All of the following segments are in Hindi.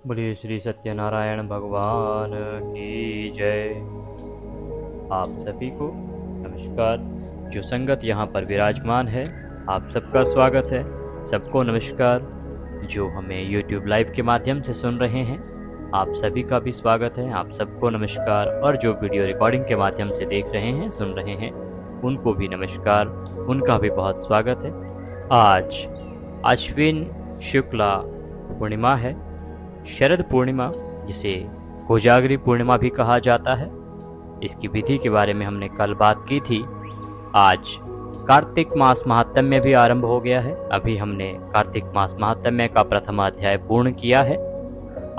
बोलिए श्री सत्यनारायण भगवान की जय। आप सभी को नमस्कार। जो संगत यहाँ पर विराजमान है, आप सबका स्वागत है। सबको नमस्कार। जो हमें YouTube लाइव के माध्यम से सुन रहे हैं, आप सभी का भी स्वागत है। आप सबको नमस्कार। और जो वीडियो रिकॉर्डिंग के माध्यम से देख रहे हैं, सुन रहे हैं, उनको भी नमस्कार, उनका भी बहुत स्वागत है। आज अश्विन शुक्ला पूर्णिमा है, शरद पूर्णिमा, जिसे कोजागरी पूर्णिमा भी कहा जाता है। इसकी विधि के बारे में हमने कल बात की थी। आज कार्तिक मास महात्म्य भी आरंभ हो गया है। अभी हमने कार्तिक मास महात्म्य का प्रथम अध्याय पूर्ण किया है।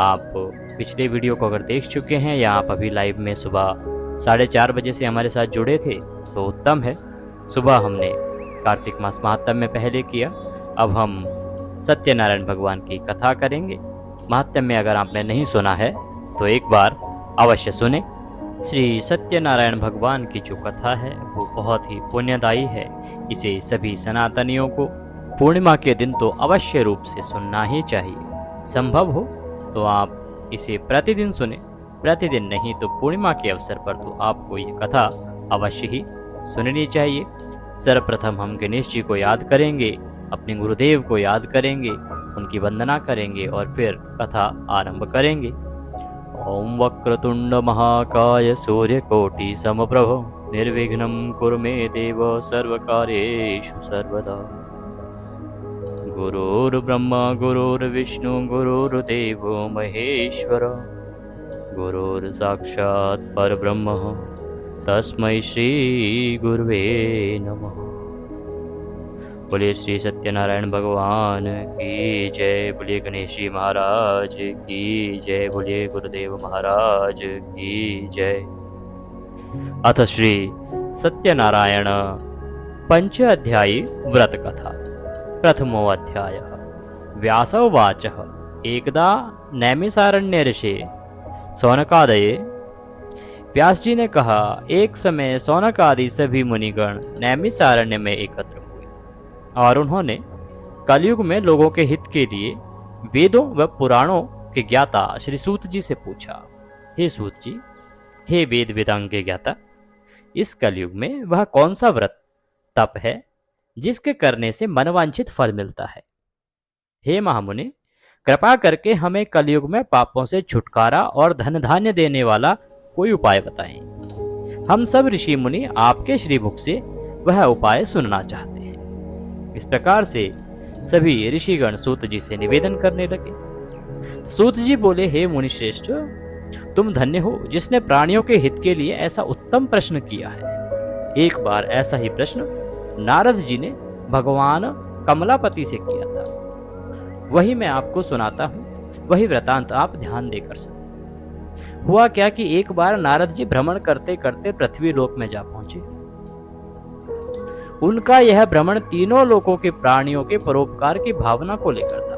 आप पिछले वीडियो को अगर देख चुके हैं या आप अभी लाइव में सुबह 4:30 बजे से हमारे साथ जुड़े थे तो उत्तम है। सुबह हमने कार्तिक मास महात्म्य पहले किया, अब हम सत्यनारायण भगवान की कथा करेंगे। महात्म्य अगर आपने नहीं सुना है तो एक बार अवश्य सुने। श्री सत्यनारायण भगवान की जो कथा है वो बहुत ही पुण्यदायी है। इसे सभी सनातनियों को पूर्णिमा के दिन तो अवश्य रूप से सुनना ही चाहिए। संभव हो तो आप इसे प्रतिदिन सुने, प्रतिदिन नहीं तो पूर्णिमा के अवसर पर तो आपको ये कथा अवश्य ही सुननी चाहिए। सर्वप्रथम हम गणेश जी को याद करेंगे, अपने गुरुदेव को याद करेंगे, उनकी वंदना करेंगे और फिर कथा आरंभ करेंगे। ओम वक्रतुंड महाकाय सूर्यकोटि समप्रभ निर्विघ्नं कुरु मे देव सर्वकार्येषु सर्वदा। गुरुर्ब्रह्मा गुरुर्विष्णु गुरुर्देवो महेश्वर, गुरुर्साक्षात् परब्रह्म तस्मै श्री गुरुवे नमः। बोलिए श्री सत्यनारायण भगवान की जय। बोलिए गणेश जी महाराज की जय। बोलिए गुरुदेव महाराज की जय। अथ श्री सत्यनारायण पंच अध्यायी व्रत कथा। प्रथमो अध्याय। व्यास उवाच एकदा नैमिषारण्य ऋषि सौनकादये। व्यास जी ने कहा, एक समय सौनक आदि सभी मुनिगण नैमिषारण्य में एकत्र और उन्होंने कलयुग में लोगों के हित के लिए वेदों व पुराणों के ज्ञाता श्री सूत जी से पूछा, हे सूत जी, हे वेद वेदांग के ज्ञाता, इस कलयुग में वह कौन सा व्रत तप है जिसके करने से मनवांछित फल मिलता है? हे महामुनि, कृपा करके हमें कलयुग में पापों से छुटकारा और धन धान्य देने वाला कोई उपाय बताएं। हम सब ऋषि मुनि आपके श्रीमुख से वह उपाय सुनना चाहते हैं। इस प्रकार से सभी ऋषिगण सूत जी से निवेदन करने लगे। सूत जी बोले, हे मुनि श्रेष्ठ, तुम धन्य हो जिसने प्राणियों के हित के लिए ऐसा उत्तम प्रश्न किया है। एक बार ऐसा ही प्रश्न नारद जी ने भगवान कमलापति से किया था। वही मैं आपको सुनाता हूँ, वही वृतांत आप ध्यान देकर सुनो। हुआ क्या कि एक बार नारद जी भ्रमण करते करते पृथ्वी लोक में जा पहुंचे। उनका यह भ्रमण तीनों लोकों के प्राणियों के परोपकार की भावना को लेकर था।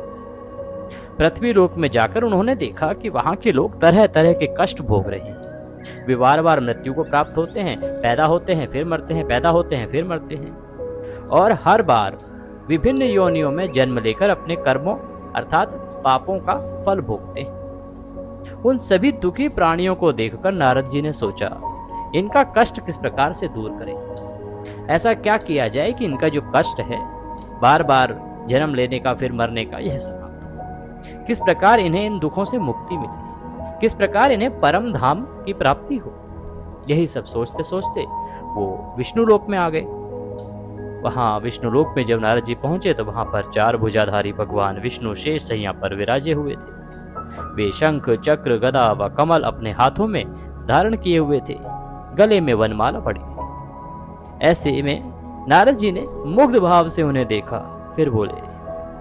पृथ्वी लोक में जाकर उन्होंने देखा कि वहां के लोग तरह तरह के कष्ट भोग रहे हैं। वे बार बार मृत्यु को प्राप्त होते हैं, पैदा होते हैं फिर मरते हैं, पैदा होते हैं फिर मरते हैं, और हर बार विभिन्न योनियों में जन्म लेकर अपने कर्मों अर्थात पापों का फल भोगते हैं। उन सभी दुखी प्राणियों को देखकर नारद जी ने सोचा, इनका कष्ट किस प्रकार से दूर करें। ऐसा क्या किया जाए कि इनका जो कष्ट है, बार बार जन्म लेने का फिर मरने का, यह समाप्त हो। किस प्रकार इन्हें इन दुखों से मुक्ति मिले, किस प्रकार इन्हें परम धाम की प्राप्ति हो। यही सब सोचते सोचते वो विष्णु लोक में आ गए। वहां विष्णु लोक में जब नारद जी पहुंचे तो वहां पर 4 भुजाधारी भगवान विष्णु शेष सैया पर विराजे हुए थे। वे शंख चक्र गदा व कमल अपने हाथों में धारण किए हुए थे, गले में वनमाला पड़ी थी। ऐसे में नारद जी ने मुग्ध भाव से उन्हें देखा, फिर बोले,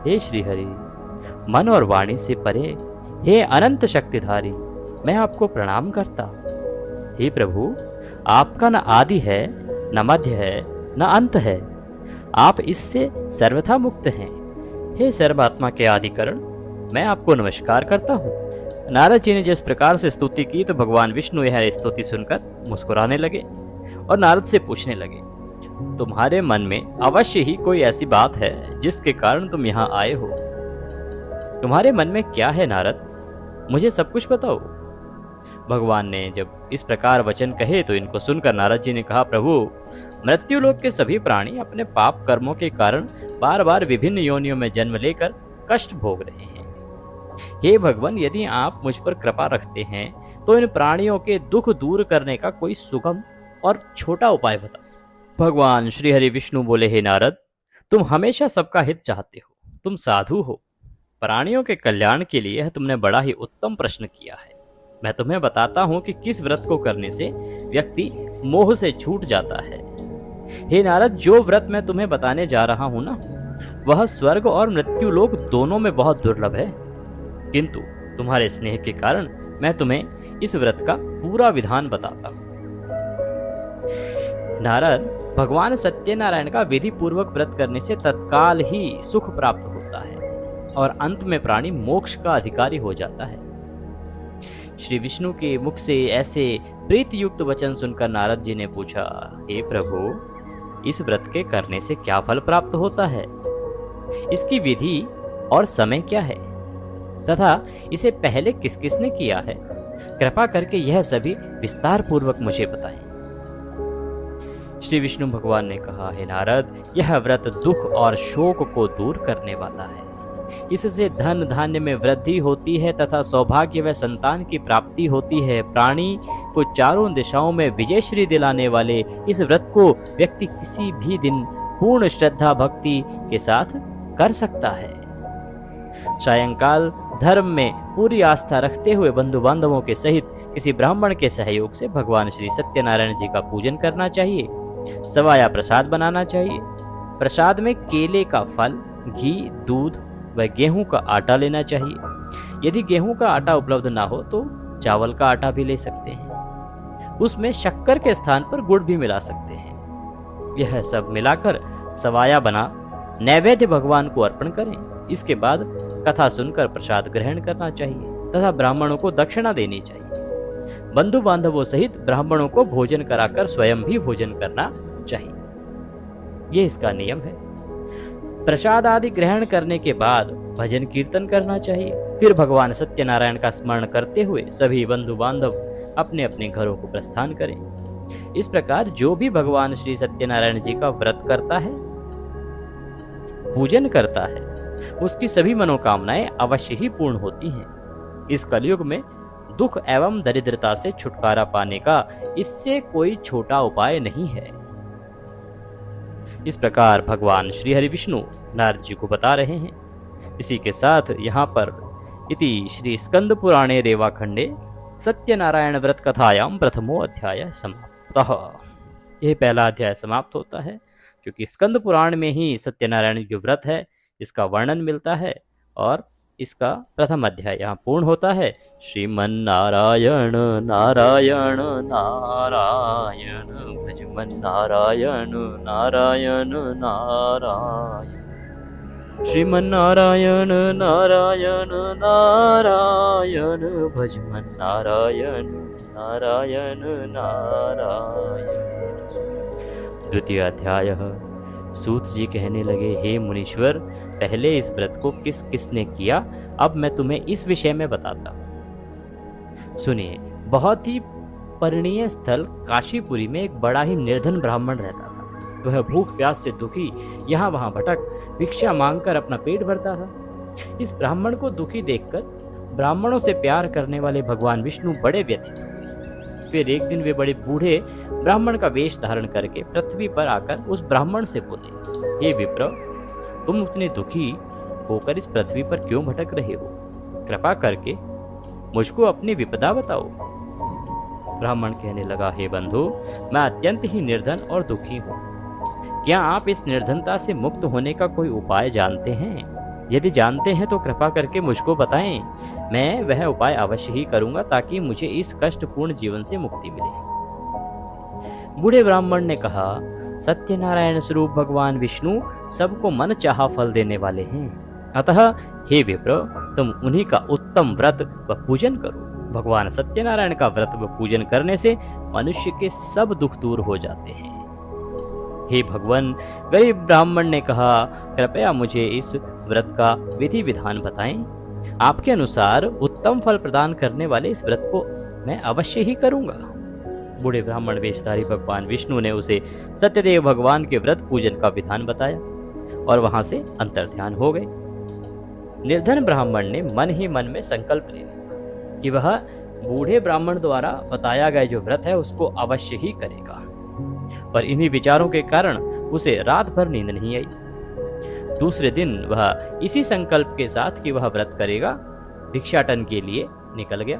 हे श्रीहरि, मन और वाणी से परे, हे अनंत शक्तिधारी, मैं आपको प्रणाम करता हूं। हे प्रभु, आपका न आदि है, न मध्य है, न अंत है। आप इससे सर्वथा मुक्त हैं। हे सर्वात्मा के आदिकरण, मैं आपको नमस्कार करता हूँ। नारद जी ने जिस प्रकार से स्तुति की तो भगवान विष्णु यह स्तुति सुनकर मुस्कुराने लगे और नारद से पूछने लगे, तुम्हारे मन में अवश्य ही कोई ऐसी बात है जिसके कारण तुम यहाँ आए हो। तुम्हारे मन में क्या है नारद? मुझे सब कुछ बताओ। भगवान ने जब इस प्रकार वचन कहे तो इनको सुनकर नारद जी ने कहा, प्रभु, मृत्युलोक के सभी प्राणी अपने पाप कर्मों के कारण बार बार विभिन्न योनियों में जन्म लेकर कष्ट भोग रहे हैं। हे भगवान, यदि आप मुझ पर कृपा रखते हैं तो इन प्राणियों के दुख दूर करने का कोई सुगम और छोटा उपाय बताओ। भगवान श्री हरि विष्णु बोले, हे नारद, तुम हमेशा सबका हित चाहते हो, तुम साधु हो, प्राणियों के कल्याण के लिए तुमने बड़ा ही उत्तम प्रश्न किया है। मैं तुम्हें बताता हूं कि किस व्रत को करने से व्यक्ति मोह से छूट जाता है। हे नारद, जो व्रत मैं तुम्हें बताने जा रहा हूं ना, वह स्वर्ग और मृत्यु लोक दोनों में बहुत दुर्लभ है, किंतु तुम्हारे स्नेह के कारण मैं तुम्हें इस व्रत का पूरा विधान बताता हूं। नारद, भगवान सत्यनारायण का विधि पूर्वक व्रत करने से तत्काल ही सुख प्राप्त होता है और अंत में प्राणी मोक्ष का अधिकारी हो जाता है। श्री विष्णु के मुख से ऐसे प्रीति युक्त वचन सुनकर नारद जी ने पूछा, हे प्रभु, इस व्रत के करने से क्या फल प्राप्त होता है? इसकी विधि और समय क्या है तथा इसे पहले किस किसने किया है? कृपा करके यह सभी विस्तार पूर्वक मुझे बताएं। श्री विष्णु भगवान ने कहा, हे नारद, यह व्रत दुख और शोक को दूर करने वाला है। इससे धन धान्य में वृद्धि होती है तथा सौभाग्य व संतान की प्राप्ति होती है। प्राणी को चारों दिशाओं में विजयश्री दिलाने वाले इस व्रत को व्यक्ति किसी भी दिन पूर्ण श्रद्धा भक्ति के साथ कर सकता है। सायंकाल धर्म में पूरी आस्था रखते हुए बंधु बांधवों के सहित किसी ब्राह्मण के सहयोग से भगवान श्री सत्यनारायण जी का पूजन करना चाहिए। सवाया प्रसाद बनाना चाहिए। प्रसाद में केले का फल, घी, दूध व गेहूं का आटा लेना चाहिए। यदि गेहूं का आटा उपलब्ध ना हो तो चावल का आटा भी ले सकते हैं। उसमें शक्कर के स्थान पर गुड़ भी मिला सकते हैं। यह सब मिलाकर सवाया बना नैवेद्य भगवान को अर्पण करें। इसके बाद कथा सुनकर प्रसाद ग्रहण करना चाहिए तथा ब्राह्मणों को दक्षिणा देनी चाहिए। बंधु बांधवों सहित ब्राह्मणों को भोजन कराकर स्वयं भी भोजन करना चाहिए। ये इसका नियम है। प्रसाद आदि ग्रहण करने के बाद भजन कीर्तन करना चाहिए। फिर भगवान सत्यनारायण का स्मरण करते हुए सभी बंधु बांधव अपने अपने घरों को प्रस्थान करें। इस प्रकार जो भी भगवान श्री सत्यनारायण जी का व्रत करता है, पूजन करता है, उसकी सभी मनोकामनाएं अवश्य ही पूर्ण होती हैं। इस कलयुग में दुख एवं दरिद्रता से छुटकारा पाने का इससे कोई छोटा उपाय नहीं है। इस प्रकार भगवान श्री हरि विष्णु नारद जी को बता रहे हैं। इसी के साथ यहाँ पर इति श्री स्कंद पुराणे रेवाखंडे सत्यनारायण व्रत कथायाम प्रथमो अध्याय समाप्तः। यह पहला अध्याय समाप्त होता है, क्योंकि स्कंद पुराण में ही सत्यनारायण जो व्रत है इसका वर्णन मिलता है और इसका प्रथम अध्याय यहाँ पूर्ण होता है। श्रीमन्नारायण नारायण नारायण भजमन नारायण नारायण नारायण श्रीमन्नारायण नारायण नारायण भजमन नारायण नारायण नारायण। द्वितीय अध्याय। सूत जी कहने लगे, हे मुनीश्वर, पहले इस व्रत को किस किसने किया, अब मैं तुम्हें इस विषय में बताता हूँ। सुनिए। बहुत ही परिणीय स्थल काशीपुरी में एक बड़ा ही निर्धन ब्राह्मण रहता था। वह भूख प्यास से दुखी यहाँ वहाँ भटक भिक्षा मांगकर अपना पेट भरता था। इस ब्राह्मण को दुखी देखकर ब्राह्मणों से प्यार करने वाले भगवान विष्णु बड़े व्यथित हुए। फिर एक दिन वे बड़े बूढ़े ब्राह्मण का वेश धारण करके पृथ्वी पर आकर उस ब्राह्मण से बोले, हे विप्र, तुम उतने दुखी होकर इस पृथ्वी पर क्यों भटक रहे हो? कृपा करके मुझको अपनी विपदा बताओ। ब्राह्मण कहने लगा, हे बंधु, मैं अत्यंत ही निर्धन और दुखी हूँ। क्या आप इस निर्धनता से मुक्त होने का कोई उपाय जानते हैं? यदि जानते हैं तो कृपा करके मुझको बताएं। मैं वह उपाय अवश्य ही करूंगा ताकि मुझे इस कष्टपूर्ण जीवन से मुक्ति मिले। बूढ़े ब्राह्मण ने कहा, सत्यनारायण स्वरूप भगवान विष्णु सबको मन चाहा फल देने वाले हैं। अतः हे विप्र, तुम उन्हीं का उत्तम व्रत व पूजन करो। भगवान सत्यनारायण का व्रत व पूजन करने से मनुष्य के सब दुख दूर हो जाते हैं। हे भगवान, गरीब ब्राह्मण ने कहा, कृपया मुझे इस व्रत का विधि विधान बताएं। आपके अनुसार उत्तम फल प्रदान करने वाले इस व्रत को मैं अवश्य ही करूंगा। बूढ़े ब्राह्मण वेशधारी भगवान विष्णु ने उसे सत्यदेव भगवान के व्रत पूजन का विधान बताया और वहां से अंतर्ध्यान हो गए। निर्धन ब्राह्मण ने मन ही मन में संकल्प ले लिया कि वह बूढ़े ब्राह्मण द्वारा बताया गया जो व्रत है उसको अवश्य ही करेगा, पर इन्हीं विचारों के कारण उसे रात भर नींद नहीं आई। दूसरे दिन वह इसी संकल्प के साथ कि वह व्रत करेगा भिक्षाटन के लिए निकल गया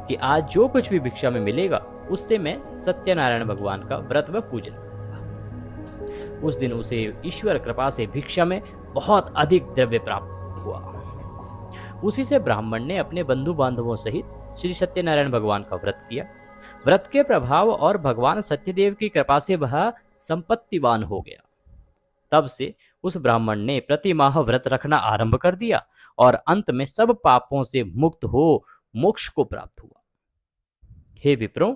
कि आज जो कुछ भी भिक्षा में मिलेगा उससे मैं सत्यनारायण भगवान का व्रत व पूजन करूंगा। उस दिन उसे ईश्वर कृपा से भिक्षा में बहुत अधिक द्रव्य प्राप्त हुआ। उसी से ब्राह्मण ने अपने बंधु बांधवों सहित श्री सत्यनारायण भगवान का व्रत किया। व्रत के प्रभाव और भगवान सत्यदेव की कृपा से वह संपत्तिवान हो गया। तब से उस ब्राह्मण ने प्रति माह व्रत रखना आरंभ कर दिया और अंत में सब पापों से मुक्त हो मोक्ष को प्राप्त हुआ। हे विप्रों,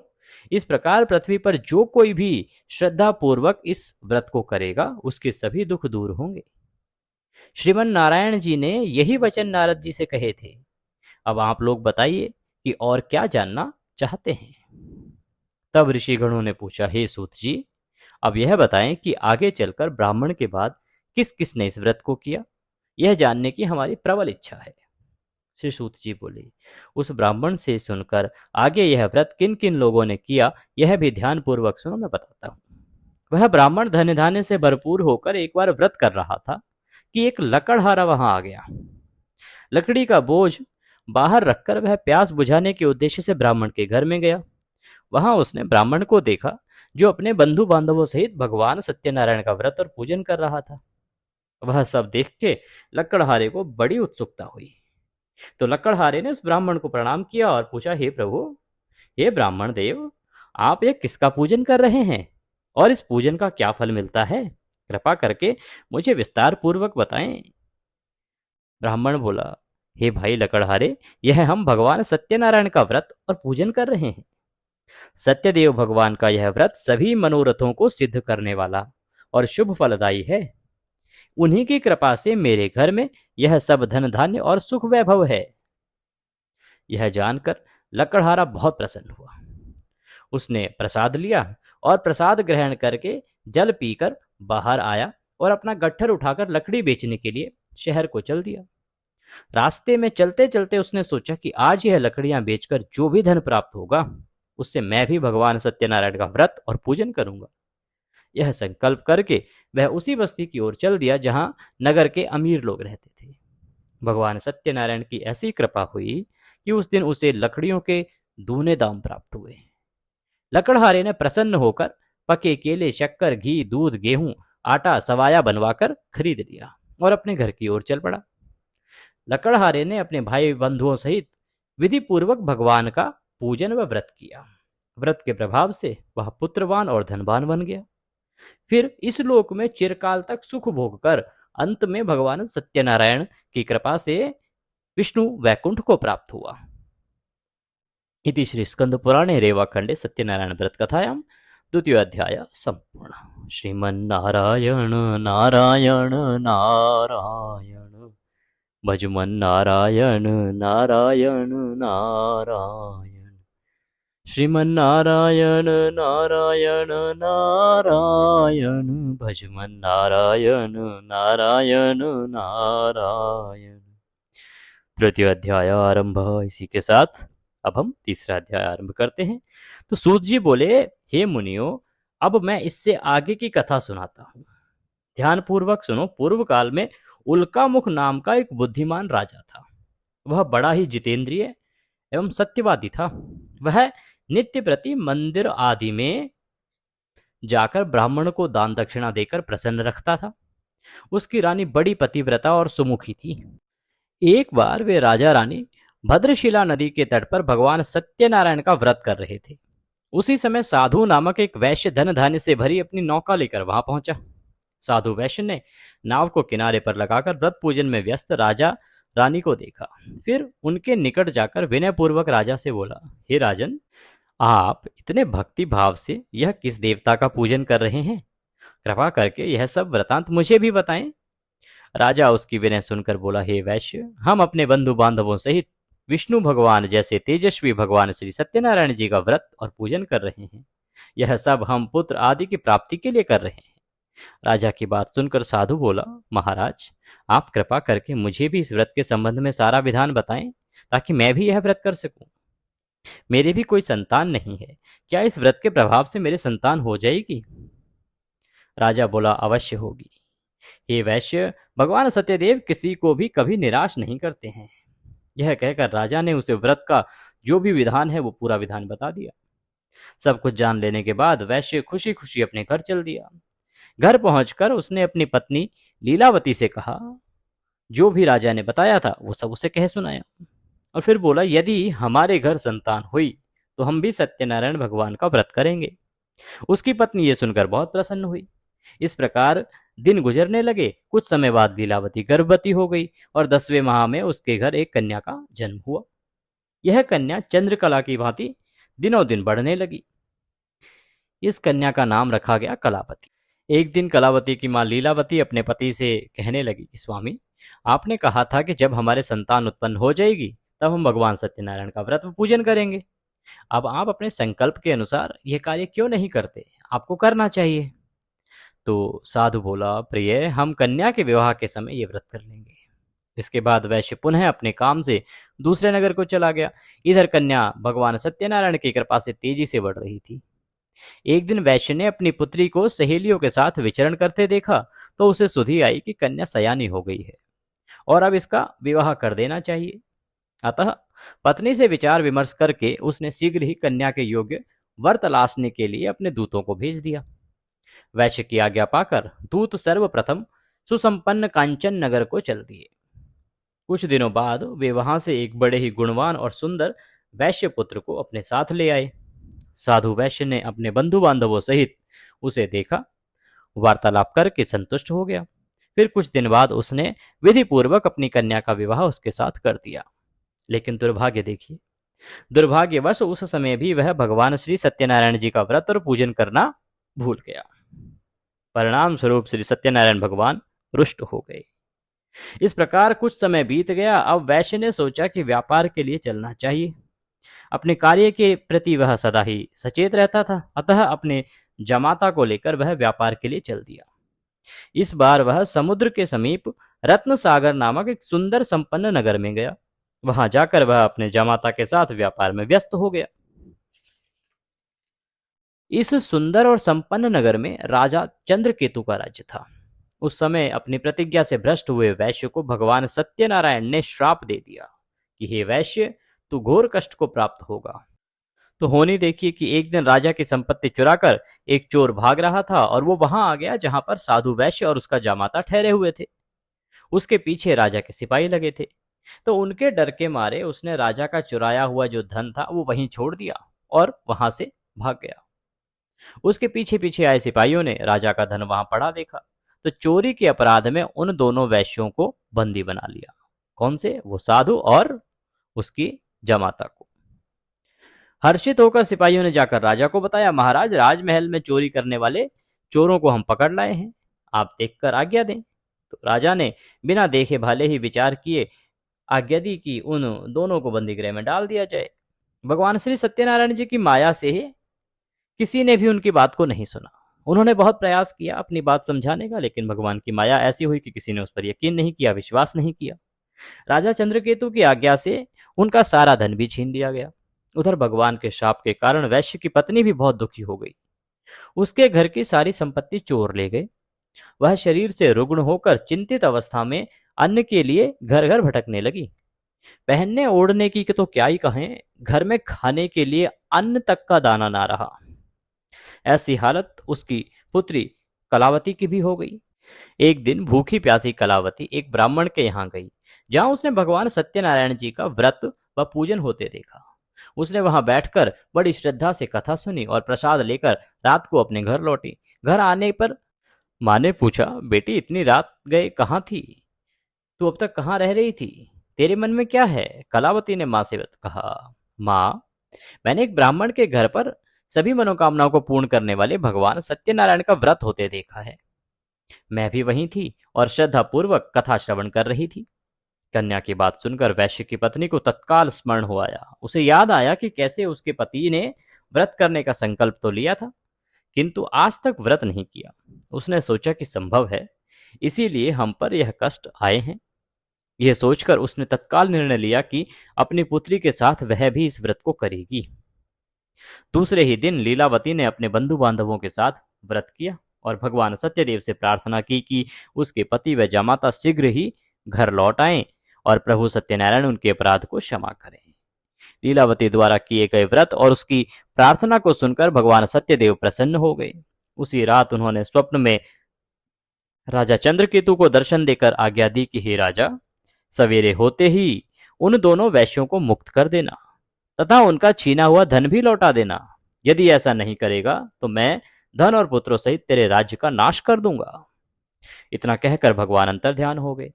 इस प्रकार पृथ्वी पर जो कोई भी श्रद्धा पूर्वक इस व्रत को करेगा उसके सभी दुख दूर होंगे। श्रीमन नारायण जी ने यही वचन नारद जी से कहे थे। अब आप लोग बताइए कि और क्या जानना चाहते हैं। तब ऋषिगणों ने पूछा, हे सूत जी, अब यह बताएं कि आगे चलकर ब्राह्मण के बाद किस किस ने इस व्रत को किया, यह जानने की हमारी प्रबल इच्छा है। श्री सूत जी बोले, उस ब्राह्मण से सुनकर आगे यह व्रत किन किन लोगों ने किया यह भी ध्यान पूर्वक सुनो, मैं बताता हूँ। वह ब्राह्मण धन धान्य से भरपूर होकर एक बार व्रत कर रहा था कि एक लकड़हारा वहां आ गया। लकड़ी का बोझ बाहर रखकर वह प्यास बुझाने के उद्देश्य से ब्राह्मण के घर में गया। वहां उसने ब्राह्मण को देखा जो अपने बंधु बांधवों सहित भगवान सत्यनारायण का व्रत और पूजन कर रहा था। वह सब देख के लकड़हारे को बड़ी उत्सुकता हुई, तो लकड़हारे ने उस ब्राह्मण को प्रणाम किया और पूछा, हे प्रभु, हे ब्राह्मण देव, आप ये किसका पूजन कर रहे हैं और इस पूजन का क्या फल मिलता है? कृपा करके मुझे विस्तार पूर्वक बताएं। ब्राह्मण बोला, हे भाई लकड़हारे, यह हम भगवान सत्यनारायण का व्रत और पूजन कर रहे हैं। सत्यदेव भगवान का यह व्रत सभी मनोरथों को सिद्ध करने वाला और शुभ फलदायी है। उन्हीं की कृपा से मेरे घर में यह सब धन धान्य और सुख वैभव है। यह जानकर लकड़हारा बहुत प्रसन्न हुआ। उसने प्रसाद लिया और प्रसाद ग्रहण करके जल पीकर बाहर आया और अपना गट्ठर उठाकर लकड़ी बेचने के लिए शहर को चल दिया। रास्ते में चलते चलते उसने सोचा कि आज यह लकड़ियां बेचकर जो भी धन प्राप्त होगा उससे मैं भी भगवान सत्यनारायण का व्रत और पूजन करूंगा। यह संकल्प करके वह उसी बस्ती की ओर चल दिया जहां नगर के अमीर लोग रहते थे। भगवान सत्यनारायण की ऐसी कृपा हुई कि उस दिन उसे लकड़ियों के दूने दाम प्राप्त हुए। लकड़हारे ने प्रसन्न होकर पके केले, शक्कर, घी, दूध, गेहूं, आटा, सवाया बनवाकर खरीद लिया और अपने घर की ओर चल पड़ा। लकड़हारे ने अपने भाई बंधुओं सहित विधि पूर्वक भगवान का पूजन व व्रत किया। व्रत के प्रभाव से वह पुत्रवान और धनवान बन गया। फिर इस लोक में चिरकाल तक सुख भोग कर अंत में भगवान सत्यनारायण की कृपा से विष्णु वैकुंठ को प्राप्त हुआ। इति श्री स्कंद पुराणे रेवाखंडे सत्यनारायण व्रत कथायां द्वितीय अध्याय संपूर्ण। श्रीमन्नारायण नारायण नारायण भजमन नारायण नारायण नारायण श्रीमन्नारायण नारायण नारायण भजमन नारायण नारायण नारायण। तृतीय अध्याय आरंभ। इसी के साथ अब हम तीसरा अध्याय आरंभ करते हैं। तो सूत जी बोले, हे मुनियों, अब मैं इससे आगे की कथा सुनाता हूँ। ध्यान पूर्वक सुनो। पूर्व काल में उल्कामुख नाम का एक बुद्धिमान राजा था। वह बड़ा ही जितेंद्रिय एवं सत्यवादी था। वह नित्य प्रति मंदिर आदि में जाकर ब्राह्मण को दान दक्षिणा देकर प्रसन्न रखता था। उसकी रानी बड़ी पतिव्रता और सुमुखी थी। एक बार वे राजा रानी भद्रशिला नदी के तट पर भगवान सत्यनारायण का व्रत कर रहे थे। उसी समय साधु नामक एक वैश्य धन धान्य से भरी अपनी नौका लेकर वहां पहुंचा। साधु वैश्य ने नाव को किनारे पर लगाकर व्रत पूजन में व्यस्त राजा रानी को देखा। फिर उनके निकट जाकर विनय पूर्वक राजा से बोला, हे राजन, आप इतने भक्ति भाव से यह किस देवता का पूजन कर रहे हैं? कृपा करके यह सब वृतांत मुझे भी बताएं। राजा उसकी विनय सुनकर बोला, हे वैश्य, हम अपने बंधु बांधवों सहित विष्णु भगवान जैसे तेजस्वी भगवान श्री सत्यनारायण जी का व्रत और पूजन कर रहे हैं। यह सब हम पुत्र आदि की प्राप्ति के लिए कर रहे हैं। राजा की बात सुनकर साधु बोला, महाराज, आप कृपा करके मुझे भी इस व्रत के संबंध में सारा विधान बताएं, ताकि मैं भी यह व्रत कर सकूं। मेरे भी कोई संतान नहीं है, क्या इस व्रत के प्रभाव से मेरे संतान हो जाएगी? राजा बोला, अवश्य होगी। हे वैश्य, भगवान सत्यदेव किसी को भी कभी निराश नहीं करते हैं। यह कहकर राजा ने उसे व्रत का जो भी विधान है वो पूरा विधान बता दिया। सब कुछ जान लेने के बाद वैश्य खुशी खुशी अपने घर चल दिया। घर पहुंचकर उसने अपनी पत्नी लीलावती से कहा, जो भी राजा ने बताया था वो सब उसे कह सुनाया, और फिर बोला, यदि हमारे घर संतान हुई तो हम भी सत्यनारायण भगवान का व्रत करेंगे। उसकी पत्नी ये सुनकर बहुत प्रसन्न हुई। इस प्रकार दिन गुजरने लगे। कुछ समय बाद लीलावती गर्भवती हो गई और 10वें माह में उसके घर एक कन्या का जन्म हुआ। यह कन्या चंद्रकला की भांति दिनों दिन बढ़ने लगी। इस कन्या का नाम रखा गया कलावती। एक दिन कलावती की मां लीलावती अपने पति से कहने लगी कि स्वामी, आपने कहा था कि जब हमारे संतान उत्पन्न हो जाएगी तब हम भगवान सत्यनारायण का व्रत पूजन करेंगे। अब आप अपने संकल्प के अनुसार यह कार्य क्यों नहीं करते? आपको करना चाहिए। तो साधु बोला, प्रिय, हम कन्या के विवाह के समय ये व्रत कर लेंगे। इसके बाद वैश्य पुनः अपने काम से दूसरे नगर को चला गया। इधर कन्या भगवान सत्यनारायण की कृपा से तेजी से बढ़ रही थी। एक दिन वैश्य ने अपनी पुत्री को सहेलियों के साथ विचरण करते देखा तो उसे सुधि आई कि कन्या सयानी हो गई है और अब इसका विवाह कर देना चाहिए। अतः पत्नी से विचार विमर्श करके उसने शीघ्र ही कन्या के योग्य वर तलाशने के लिए अपने दूतों को भेज दिया। वैश्य की आज्ञा पाकर दूत सर्वप्रथम सुसंपन्न कांचन नगर को चल दिए। कुछ दिनों बाद वे वहां से एक बड़े ही गुणवान और सुंदर वैश्य पुत्र को अपने साथ ले आए। साधु वैश्य ने अपने बंधु बांधवों सहित उसे देखा, वार्तालाप करके संतुष्ट हो गया। फिर कुछ दिन बाद उसने विधि पूर्वक अपनी कन्या का विवाह उसके साथ कर दिया। लेकिन दुर्भाग्य देखिए, दुर्भाग्यवश उस समय भी वह भगवान श्री सत्यनारायण जी का व्रत और पूजन करना भूल गया। परिणाम स्वरूप श्री सत्यनारायण भगवान रुष्ट हो गए। इस प्रकार कुछ समय बीत गया। अब वैश्य ने सोचा कि व्यापार के लिए चलना चाहिए। अपने कार्य के प्रति वह सदा ही सचेत रहता था, अतः अपने जमाता को लेकर वह व्यापार के लिए चल दिया। इस बार वह समुद्र के समीप रत्न सागर नामक एक सुंदर संपन्न नगर में गया। वहां जाकर वह अपने जमाता के साथ व्यापार में व्यस्त हो गया। इस सुंदर और संपन्न नगर में राजा चंद्रकेतु का राज्य था। उस समय अपनी प्रतिज्ञा से भ्रष्ट हुए वैश्य को भगवान सत्यनारायण ने श्राप दे दिया कि हे वैश्य, तू घोर कष्ट को प्राप्त होगा। तो होनी देखिए कि एक दिन राजा की संपत्ति चुराकर एक चोर भाग रहा था और वो वहां आ गया जहां पर साधु वैश्य और उसका जामाता ठहरे हुए थे। उसके पीछे राजा के सिपाही लगे थे। तो उनके डर के मारे उसने राजा का चुराया हुआ जो धन था वो वहीं छोड़ दिया और वहां से भाग गया। उसके पीछे पीछे आए सिपाहियों ने राजा का धन वहां पड़ा देखा तो चोरी के अपराध में उन दोनों वैश्यों को बंदी बना लिया। कौन से? वो साधु और उसकी जमाता को। हर्षित होकर सिपाहियों ने जाकर राजा को बताया, महाराज, राजमहल में चोरी करने वाले चोरों को हम पकड़ लाए हैं, आप देखकर आज्ञा दें। तो राजा ने बिना देखे भाले ही विचार किए आज्ञा दी कि उन दोनों को बंदी गृह में डाल दिया जाए। भगवान श्री सत्यनारायण जी की माया से किसी ने भी उनकी बात को नहीं सुना। उन्होंने बहुत प्रयास किया अपनी बात समझाने का, लेकिन भगवान की माया ऐसी हुई कि किसी ने उस पर यकीन नहीं किया, विश्वास नहीं किया। राजा चंद्रकेतु की आज्ञा से उनका सारा धन भी छीन लिया गया। उधर भगवान के शाप के कारण वैश्य की पत्नी भी बहुत दुखी हो गई। उसके घर की सारी संपत्ति चोर ले गए। वह शरीर से रुग्ण होकर चिंतित अवस्था में अन्न के लिए घर घर भटकने लगी। पहनने ओढ़ने की तो क्या ही कहें, घर में खाने के लिए अन्न तक का दाना ना रहा। ऐसी हालत उसकी पुत्री कलावती की भी हो गई। एक दिन भूखी प्यासी कलावती एक ब्राह्मण के यहाँ गई, जहां उसने भगवान सत्यनारायण जी का व्रत व पूजन होते देखा। उसने वहां बैठकर बड़ी श्रद्धा से कथा सुनी और प्रसाद लेकर रात को अपने घर लौटी। घर आने पर माँ ने पूछा, बेटी, इतनी रात गए कहाँ थी? तू अब तक कहाँ रह रही थी? तेरे मन में क्या है? कलावती ने माँ से कहा, माँ, मैंने एक ब्राह्मण के घर पर सभी मनोकामनाओं को पूर्ण करने वाले भगवान सत्यनारायण का व्रत होते देखा है। मैं भी वहीं थी और श्रद्धापूर्वक कथा श्रवण कर रही थी। कन्या की बात सुनकर वैश्य की पत्नी को तत्काल स्मरण हो आया। उसे याद आया कि कैसे उसके पति ने व्रत करने का संकल्प तो लिया था, किंतु आज तक व्रत नहीं किया। उसने सोचा कि संभव है, इसीलिए हम पर यह कष्ट आए हैं। यह सोचकर उसने तत्काल निर्णय लिया कि अपनी पुत्री के साथ वह भी इस व्रत को करेगी। दूसरे ही दिन लीलावती ने अपने बंधु बांधवों के साथ व्रत किया और भगवान सत्यदेव से प्रार्थना की कि उसके पति व जामाता शीघ्र ही घर लौट आएं और प्रभु सत्यनारायण उनके अपराध को क्षमा करें। लीलावती द्वारा किए गए व्रत और उसकी प्रार्थना को सुनकर भगवान सत्यदेव प्रसन्न हो गए। उसी रात उन्होंने स्वप्न में राजा चंद्रकेतु को दर्शन देकर आज्ञा दी कि हे राजा, सवेरे होते ही उन दोनों वैश्यों को मुक्त कर देना तथा उनका छीना हुआ धन भी लौटा देना। यदि ऐसा नहीं करेगा तो मैं धन और पुत्रों सहित तेरे राज्य का नाश कर दूंगा। इतना कहकर भगवान अंतर्ध्यान हो गए।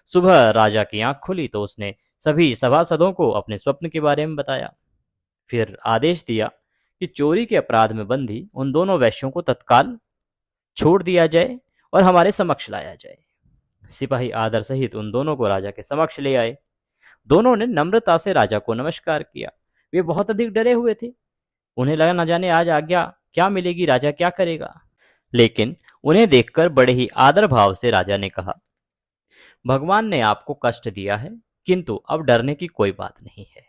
सुबह राजा की आंख खुली तो उसने सभी सभासदों को अपने स्वप्न के बारे में बताया। फिर आदेश दिया कि चोरी के अपराध में बंधी उन दोनों वैश्यों को तत्काल छोड़ दिया जाए और हमारे समक्ष लाया जाए। सिपाही आदर सहित उन दोनों को राजा के समक्ष ले आए। दोनों ने नम्रता से राजा को नमस्कार किया। वे बहुत अधिक डरे हुए थे। उन्हें लगा न जाने आज आज्ञा क्या मिलेगी, राजा क्या करेगा। लेकिन उन्हें देखकर बड़े ही आदर भाव से राजा ने कहा, भगवान ने आपको कष्ट दिया है, किंतु अब डरने की कोई बात नहीं है।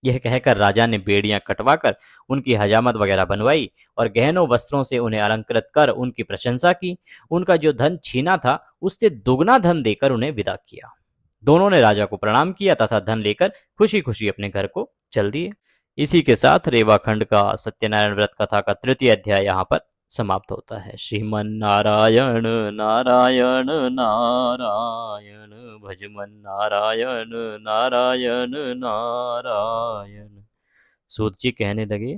यह कहकर राजा ने बेड़ियां कटवाकर उनकी हजामत वगैरह बनवाई और गहनों वस्त्रों से उन्हें अलंकृत कर उनकी प्रशंसा की। उनका जो धन छीना था उससे दुगना धन देकर उन्हें विदा किया। दोनों ने राजा को प्रणाम किया तथा धन लेकर खुशी खुशी अपने घर को चल दिए। इसी के साथ रेवाखंड का सत्यनारायण व्रत कथा का तृतीय अध्याय यहाँ पर समाप्त होता है। श्रीमन नारायण नारायण नारायण भजमन नारायण नारायण नारायण। सूत जी कहने लगे,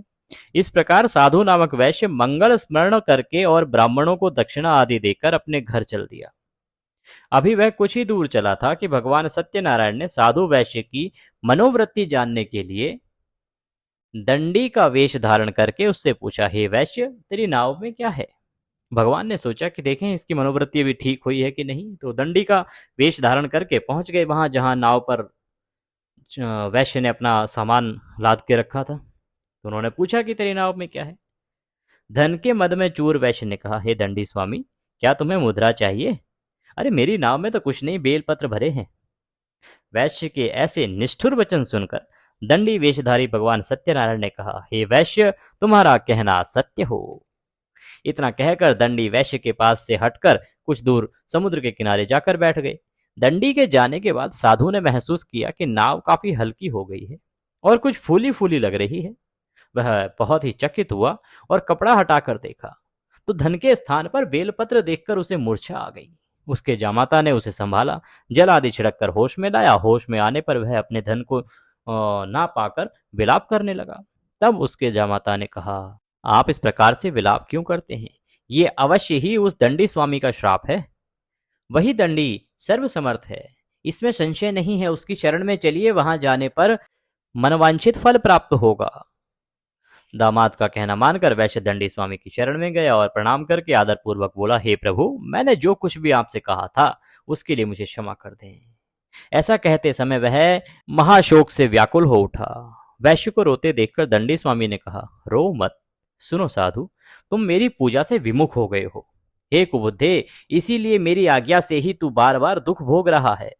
इस प्रकार साधु नामक वैश्य मंगल स्मरण करके और ब्राह्मणों को दक्षिणा आदि देकर अपने घर चल दिया। अभी वह कुछ ही दूर चला था कि भगवान सत्यनारायण ने साधु वैश्य की मनोवृत्ति जानने के लिए दंडी का वेश धारण करके उससे पूछा, हे वैश्य, तेरी नाव में क्या है। भगवान ने सोचा कि देखें इसकी मनोवृत्ति भी ठीक हुई है कि नहीं। तो दंडी का वेश धारण करके पहुंच गए वहां जहां नाव पर वैश्य ने अपना सामान लाद के रखा था। तो उन्होंने पूछा कि तेरी नाव में क्या है। धन के मद में चूर वैश्य ने कहा, हे दंडी स्वामी, क्या तुम्हें मुद्रा चाहिए। अरे मेरी नाव में तो कुछ नहीं, बेलपत्र भरे हैं। वैश्य के ऐसे निष्ठुर वचन सुनकर दंडी वेशधारी भगवान सत्यनारायण ने कहा, हे वैश्य, तुम्हारा कहना सत्य हो। इतना कहकर दंडी वैश्य के पास से हटकर कुछ दूर समुद्र के किनारे जाकर बैठ गए। दंडी के जाने के बाद साधु ने महसूस किया कि नाव काफी हल्की हो गई है और कुछ फूली फूली लग रही है। वह बहुत ही चकित हुआ और कपड़ा हटाकर देखा तो धन के स्थान पर बेलपत्र देखकर उसे मूर्छा आ गई। उसके जामाता ने उसे संभाला, जल आदि छिड़क कर होश में लाया। होश में आने पर वह अपने धन को ना पाकर विलाप करने लगा। तब उसके जामाता ने कहा, आप इस प्रकार से विलाप क्यों करते हैं। ये अवश्य ही उस दंडी स्वामी का श्राप है। वही दंडी सर्वसमर्थ है, इसमें संशय नहीं है। उसकी शरण में चलिए, वहां जाने पर मनवांछित फल प्राप्त होगा। दामाद का कहना मानकर वैश्य दंडी स्वामी की शरण में गया और प्रणाम करके आदर पूर्वक बोला, हे प्रभु, मैंने जो कुछ भी आपसे कहा था उसके लिए मुझे क्षमा कर दें। ऐसा कहते समय वह महाशोक से व्याकुल हो उठा। वैश्य को रोते देखकर दंडी स्वामी ने कहा, रो मत। सुनो साधु, तुम मेरी पूजा से विमुख हो गए हो। हे कुबुद्धे, इसीलिए मेरी आज्ञा से ही तू बार बार दुख भोग रहा है।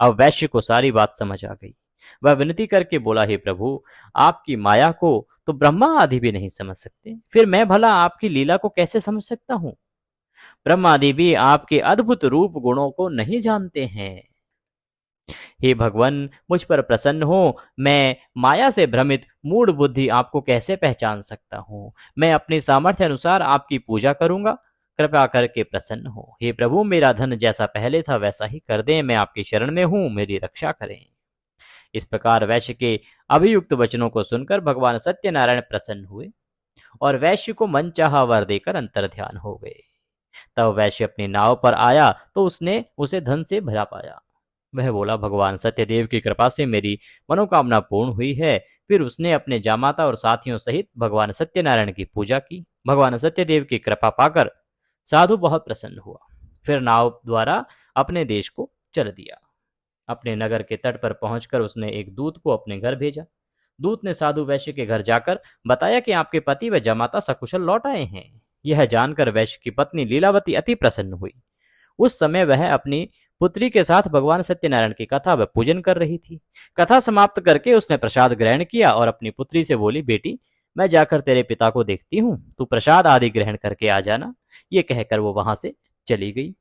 अब वैश्य को सारी बात समझ आ गई। वह विनती करके बोला, हे प्रभु, आपकी माया को तो ब्रह्मा आदि भी नहीं समझ सकते, फिर मैं भला आपकी लीला को कैसे समझ सकता हूँ। ब्रह्मा आदि भी आपके अद्भुत रूप गुणों को नहीं जानते हैं। हे भगवान, मुझ पर प्रसन्न हो। मैं माया से भ्रमित मूढ़ बुद्धि आपको कैसे पहचान सकता हूँ। मैं अपनी सामर्थ्य अनुसार आपकी पूजा करूंगा, कृपया करके प्रसन्न हो। हे प्रभु, मेरा धन जैसा पहले था वैसा ही कर दें। मैं आपकी शरण में हूँ, मेरी रक्षा करें। इस प्रकार वैश्य के अभियुक्त वचनों को सुनकर भगवान सत्यनारायण प्रसन्न हुए और वैश्य को मनचाहा वर देकर अंतर्ध्यान हो गए। तब वैश्य अपनी नाव पर आया तो उसने उसे धन से भरा पाया। वह बोला, भगवान सत्यदेव की कृपा से मेरी मनोकामना पूर्ण हुई है। फिर उसने अपने जामाता और साथियों सहित भगवान सत्यनारायण की पूजा की। भगवान सत्यदेव की कृपा पाकर साधु बहुत प्रसन्न हुआ। फिर नाव द्वारा अपने देश को चल दिया। अपने नगर के तट पर पहुंचकर उसने एक दूत को अपने घर भेजा। दूत ने साधु वैश्य के घर जाकर बताया कि आपके पति व जमाता सकुशल लौट आए हैं। यह जानकर वैश्य की पत्नी लीलावती अति प्रसन्न हुई। उस समय वह अपनी पुत्री के साथ भगवान सत्यनारायण की कथा व पूजन कर रही थी। कथा समाप्त करके उसने प्रसाद ग्रहण किया और अपनी पुत्री से बोली, बेटी, मैं जाकर तेरे पिता को देखती हूँ, तू प्रसाद आदि ग्रहण करके आ जाना। ये कहकर वो वहां से चली गई।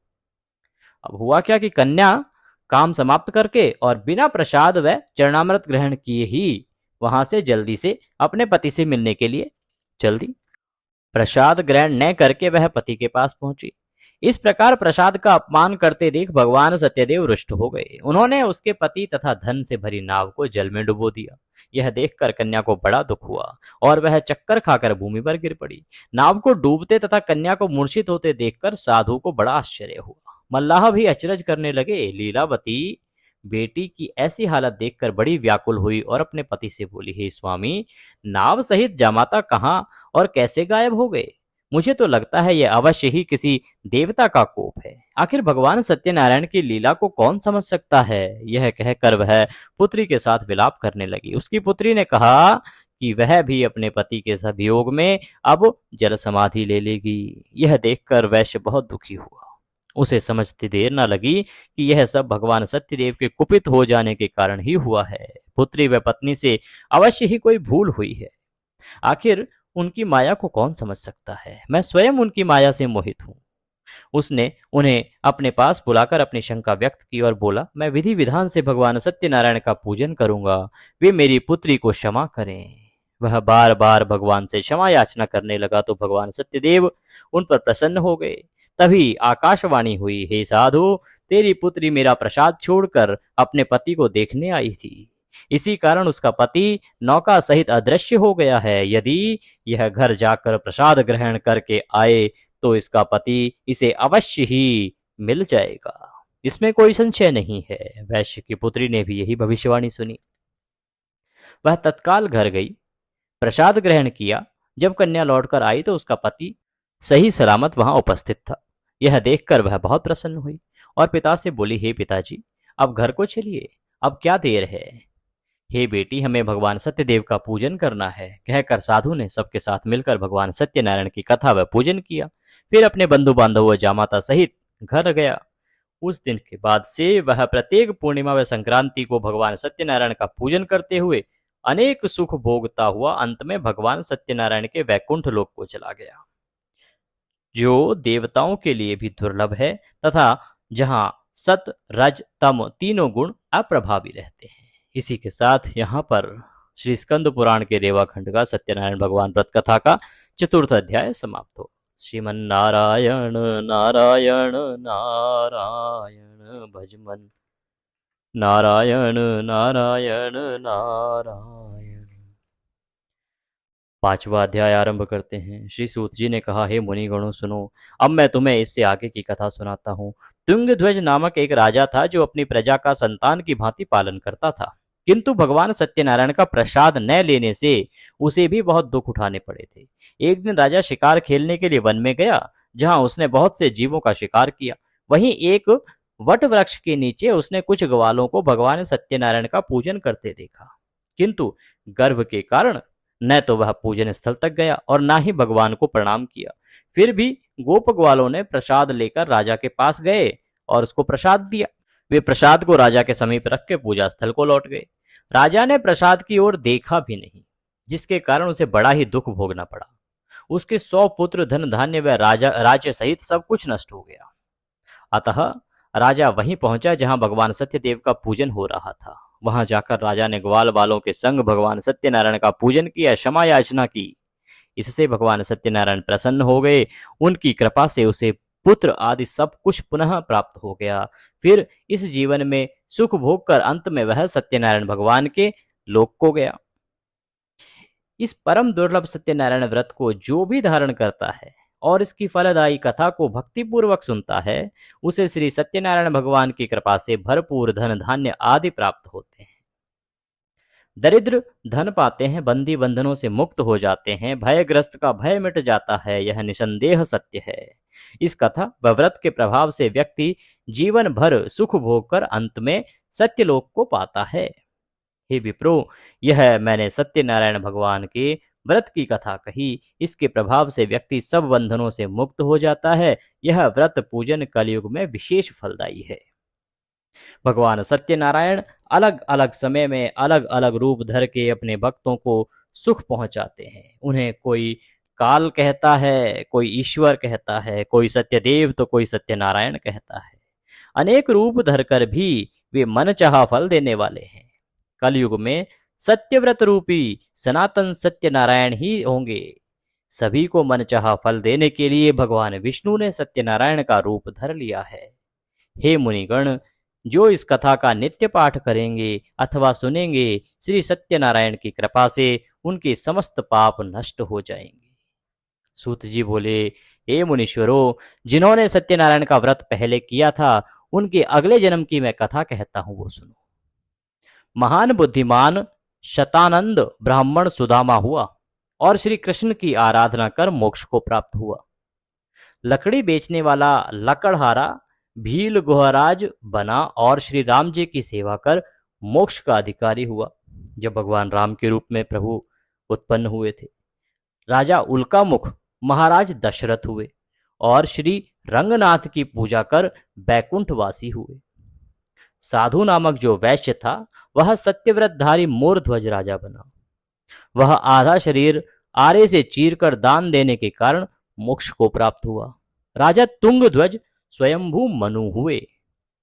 अब हुआ क्या कि कन्या काम समाप्त करके और बिना प्रसाद व चरणामृत ग्रहण किए ही वहां से जल्दी से अपने पति से मिलने के लिए चल दी। प्रसाद ग्रहण न करके वह पति के पास पहुंची। इस प्रकार प्रसाद का अपमान करते देख भगवान सत्यदेव रुष्ट हो गए। उन्होंने उसके पति तथा धन से भरी नाव को जल में डुबो दिया। यह देखकर कन्या को बड़ा दुख हुआ और वह चक्कर खाकर भूमि पर गिर पड़ी। नाव को डूबते तथा कन्या को मूर्छित होते देखकर साधु को बड़ा आश्चर्य हुआ। मल्लाह भी अचरज करने लगे। लीलावती बेटी की ऐसी हालत देखकर बड़ी व्याकुल हुई और अपने पति से बोली, हे स्वामी, नाव सहित जामाता कहाँ और कैसे गायब हो गए? मुझे तो लगता है यह अवश्य ही किसी देवता का कोप है। आखिर भगवान सत्यनारायण की लीला को कौन समझ सकता है? यह कहकर वह पुत्री के साथ विलाप करने लगी। उसकी पुत्री ने कहा कि वह भी अपने पति के वियोग में अब जल समाधि ले लेगी। यह देखकर वैश्य बहुत दुखी हुआ। उसे समझती देर न लगी कि यह सब भगवान सत्यदेव के कुपित हो जाने के कारण ही हुआ है। पुत्री व पत्नी से अवश्य ही कोई भूल हुई है। आखिर उनकी माया को कौन समझ सकता है? मैं स्वयं उनकी माया से मोहित हूं। उसने उन्हें अपने पास बुलाकर अपनी शंका व्यक्त की और बोला, मैं विधि विधान से भगवान सत्यनारायण का पूजन करूंगा, वे मेरी पुत्री को क्षमा करें। वह बार बार भगवान से क्षमा याचना करने लगा तो भगवान सत्यदेव उन पर प्रसन्न हो गए। तभी आकाशवाणी हुई, हे साधु, तेरी पुत्री मेरा प्रसाद छोड़कर अपने पति को देखने आई थी। इसी कारण उसका पति नौका सहित अदृश्य हो गया है। यदि यह घर जाकर प्रसाद ग्रहण करके आए तो इसका पति इसे अवश्य ही मिल जाएगा, इसमें कोई संशय नहीं है। वैश्य की पुत्री ने भी यही भविष्यवाणी सुनी। वह तत्काल घर गई, प्रसाद ग्रहण किया। जब कन्या लौटकर आई तो उसका पति सही सलामत वहां उपस्थित था। यह देखकर वह बहुत प्रसन्न हुई और पिता से बोली, हे पिताजी, अब घर को चलिए, अब क्या देर है। हे बेटी, हमें भगवान सत्यदेव का पूजन करना है। कहकर साधु ने सबके साथ मिलकर भगवान सत्यनारायण की कथा व पूजन किया। फिर अपने बंधु बांधव व जामाता सहित घर गया। उस दिन के बाद से वह प्रत्येक पूर्णिमा व संक्रांति को भगवान सत्यनारायण का पूजन करते हुए अनेक सुख भोगता हुआ अंत में भगवान सत्यनारायण के वैकुंठ लोक को चला गया, जो देवताओं के लिए भी दुर्लभ है तथा जहां सत रज तम तीनों गुण अप्रभावी रहते हैं। इसी के साथ यहाँ पर श्री स्कंद पुराण के रेवाखंड का सत्यनारायण भगवान व्रत कथा का 4th अध्याय समाप्त हो। श्रीमन नारायण नारायण नारायण भजमन, नारायण नारायण नारायण। 5वां अध्याय आरंभ करते हैं। श्री सूत जी ने कहा, हे मुनिगणों सुनो, अब मैं तुम्हें इससे आगे की कथा सुनाता हूँ। तुंगध्वज नामक एक राजा था जो अपनी प्रजा का संतान की भांति पालन करता था, किंतु भगवान सत्यनारायण का प्रसाद न लेने से उसे भी बहुत दुख उठाने पड़े थे। एक दिन राजा शिकार खेलने के लिए वन में गया, जहां उसने बहुत से जीवों का शिकार किया। वहीं एक वट वृक्ष के नीचे उसने कुछ ग्वालों को भगवान सत्यनारायण का पूजन करते देखा, किंतु गर्व के कारण न तो वह पूजन स्थल तक गया और न ही भगवान को प्रणाम किया। फिर भी गोप ग्वालों ने प्रसाद लेकर राजा के पास गए और उसको प्रसाद दिया। वे प्रसाद को राजा के समीप रख के पूजा स्थल को लौट गए। राजा ने प्रसाद की ओर देखा भी नहीं, जिसके कारण उसे बड़ा ही दुख भोगना पड़ा। उसके 100 पुत्र, धन धान्य व राज्य सहित सब कुछ नष्ट हो गया। अतः राजा वहीं पहुंचा जहां भगवान सत्यदेव का पूजन हो रहा था। वहां जाकर राजा ने ग्वाल बालों के संग भगवान सत्यनारायण का पूजन किया, क्षमा याचना की। इससे भगवान सत्यनारायण प्रसन्न हो गए। उनकी कृपा से उसे पुत्र आदि सब कुछ पुनः प्राप्त हो गया। फिर इस जीवन में सुख भोग कर अंत में वह सत्यनारायण भगवान के लोक को गया। इस परम दुर्लभ सत्यनारायण व्रत को जो भी धारण करता है और इसकी फलदायी कथा को भक्ति पूर्वक सुनता है, उसे श्री सत्यनारायण भगवान की कृपा से भरपूर धन धान्य आदि प्राप्त होते हैं। दरिद्र धन पाते हैं, बंदी बंधनों से मुक्त हो जाते हैं, भयग्रस्त का भय मिट जाता है। यह निसंदेह सत्य है। इस कथा व व्रत के प्रभाव से व्यक्ति जीवन भर सुख भोग कर अंत में सत्यलोक को पाता है। हे विप्रो, यह मैंने सत्यनारायण भगवान के व्रत की कथा कही। इसके प्रभाव से व्यक्ति सब बंधनों से मुक्त हो जाता है। यह व्रत पूजन कलयुग में विशेष फलदायी है। भगवान सत्यनारायण अलग अलग समय में अलग अलग रूप धर के अपने भक्तों को सुख पहुंचाते हैं। उन्हें कोई काल कहता है, कोई ईश्वर कहता है, कोई सत्यदेव तो कोई सत्यनारायण कहता है। अनेक रूप धरकर भी वे मनचाहा फल देने वाले हैं। कलयुग में सत्यव्रत रूपी सनातन सत्यनारायण ही होंगे। सभी को मनचाहा फल देने के लिए भगवान विष्णु ने सत्यनारायण का रूप धर लिया है। हे मुनिगण, जो इस कथा का नित्य पाठ करेंगे अथवा सुनेंगे, श्री सत्यनारायण की कृपा से उनके समस्त पाप नष्ट हो जाएंगे। सूत जी बोले, हे मुनीश्वरों, जिन्होंने सत्यनारायण का व्रत पहले किया था, उनके अगले जन्म की मैं कथा कहता हूं, वो सुनो। महान बुद्धिमान शतानंद ब्राह्मण सुदामा हुआ और श्री कृष्ण की आराधना कर मोक्ष को प्राप्त हुआ। लकड़ी बेचने वाला लकड़हारा भील गुहराज बना और श्री राम जी की सेवा कर मोक्ष का अधिकारी हुआ। जब भगवान राम के रूप में प्रभु उत्पन्न हुए थे, राजा उल्कामुख महाराज दशरथ हुए और श्री रंगनाथ की पूजा कर बैकुंठवासी हुए। साधु नामक जो वैश्य था, वह सत्यव्रतधारी मोरध्वज राजा बना। वह आधा शरीर आरे से चीरकर दान देने के कारण मोक्ष को प्राप्त हुआ। राजा तुंगध्वज स्वयंभू मनु हुए।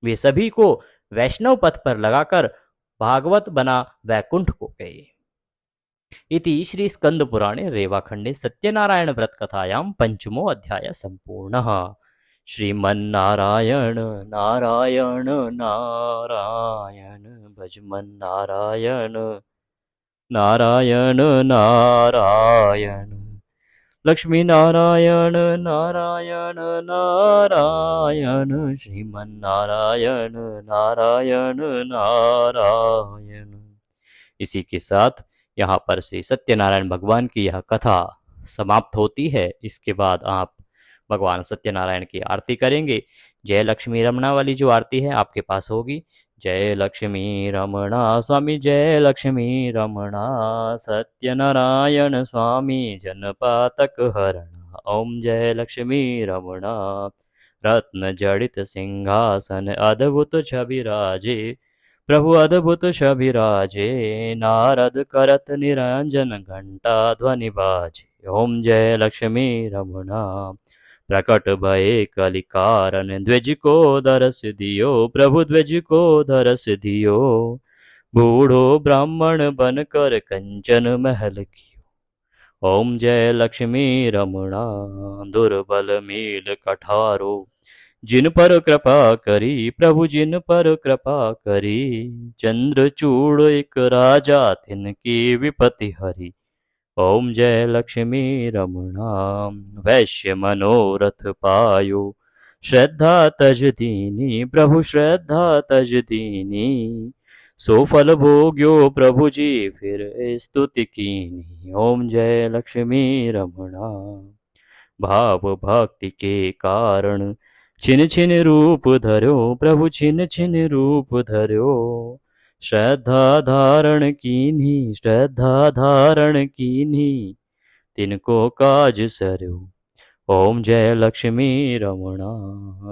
वे सभी को वैष्णव पथ पर लगाकर भागवत बना वैकुंठ को गए। इति श्री स्कंद पुराणे रेवाखंडे सत्यनारायण व्रत कथायां पंचमो अध्याय संपूर्णः। श्रीमन्नारायण नारायण नारायण भजमन नारायण नारायण नारायण लक्ष्मी नारायण नारायण नारायण श्रीमन्नारायण नारायण नारायण। इसी के साथ यहाँ पर श्री सत्यनारायण भगवान की यह कथा समाप्त होती है। इसके बाद आप भगवान सत्यनारायण की आरती करेंगे। जय लक्ष्मी रमणा वाली जो आरती है आपके पास होगी। जय लक्ष्मी रमणा स्वामी, जय लक्ष्मी रमणा सत्यनारायण स्वामी, जनपातक हरण। ओम जय लक्ष्मी रमणा रत्न जड़ित सिंहासन अद्भुत छवि राजे, प्रभु अद्भुत छवि राजे, नारद करत निरंजन घंटा ध्वनि बाजे। ओम जय लक्ष्मी रमणा प्रकट भये कलिकारण, द्विज को दरस दियो प्रभु, द्विज को दरस दियो, बूढ़ो ब्राह्मण बनकर कंचन महल कियो। ओम जय लक्ष्मी रमणा दुर्बल मील कठारो, जिन पर कृपा करी प्रभु, जिन पर कृपा करी, चंद्रचूड़ एक राजा तिनकी विपति हरी। ओम जय लक्ष्मी रमणा वैश्य मनोरथ पायो, श्रद्धा तज दीनी प्रभु, श्रद्धा तज दीनी, सो फल भोग्यो प्रभु जी फिर स्तुति कीनी। ओम जय लक्ष्मी रमणा भाव भक्ति के कारण, छिन छिन रूप धर्यो प्रभु, छिन छिन रूप धर्यो, श्रद्धा धारण कीन्ही, श्रद्धा धारण कीन्ही, तिनको काज सरयो। ओम जय लक्ष्मी रमणा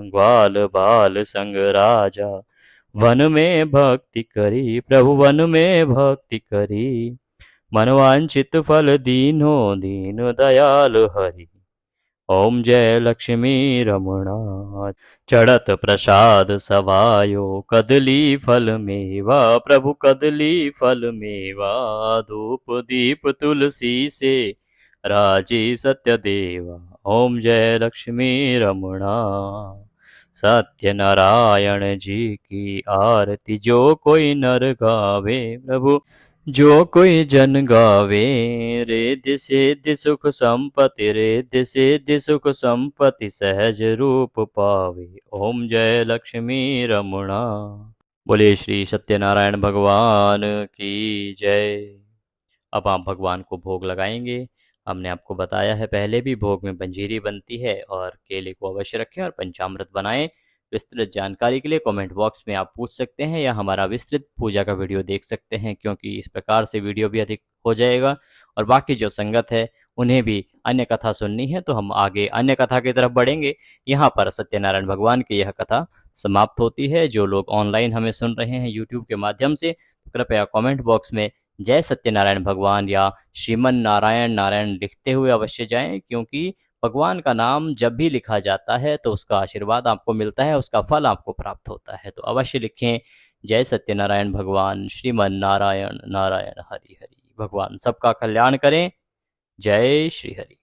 ग्वाल बाल संग राजा, वन में भक्ति करी प्रभु, वन में भक्ति करी, मनवांचित फल दीनो दीन दयाल हरि। ओम जय लक्ष्मी रमणा चढ़त प्रसाद सवायो, कदली फल मेवा प्रभु, कदली फल मेवा, धूप दीप तुलसी से राजी सत्यदेवा। ओम जय लक्ष्मी रमणा सत्यनारायण जी की आरती जो कोई नर गावे प्रभु, जो कोई जन गावे, रिद्धि सिद्धि सुख संपत्ति, रिद्धि सिद्धि सुख संपत्ति, सहज रूप पावे। ओम जय लक्ष्मी रमणा। बोले श्री सत्यनारायण भगवान की जय। अब आप भगवान को भोग लगाएंगे। हमने आपको बताया है पहले भी, भोग में पंजीरी बनती है और केले को अवश्य रखें और पंचामृत बनाएं। विस्तृत जानकारी के लिए कमेंट बॉक्स में आप पूछ सकते हैं या हमारा विस्तृत पूजा का वीडियो देख सकते हैं, क्योंकि इस प्रकार से वीडियो भी अधिक हो जाएगा। और बाकी जो संगत है उन्हें भी अन्य कथा सुननी है तो हम आगे अन्य कथा की तरफ बढ़ेंगे। यहाँ पर सत्यनारायण भगवान की यह कथा समाप्त होती है। जो लोग ऑनलाइन हमें सुन रहे हैं यूट्यूब के माध्यम से, कृपया कमेंट बॉक्स में जय सत्यनारायण भगवान या श्रीमन नारायण नारायण लिखते हुए अवश्य जाएं, क्योंकि भगवान का नाम जब भी लिखा जाता है तो उसका आशीर्वाद आपको मिलता है, उसका फल आपको प्राप्त होता है। तो अवश्य लिखें जय सत्यनारायण भगवान, श्रीमन नारायण नारायण हरि हरि। भगवान सबका कल्याण करें। जय श्री हरि।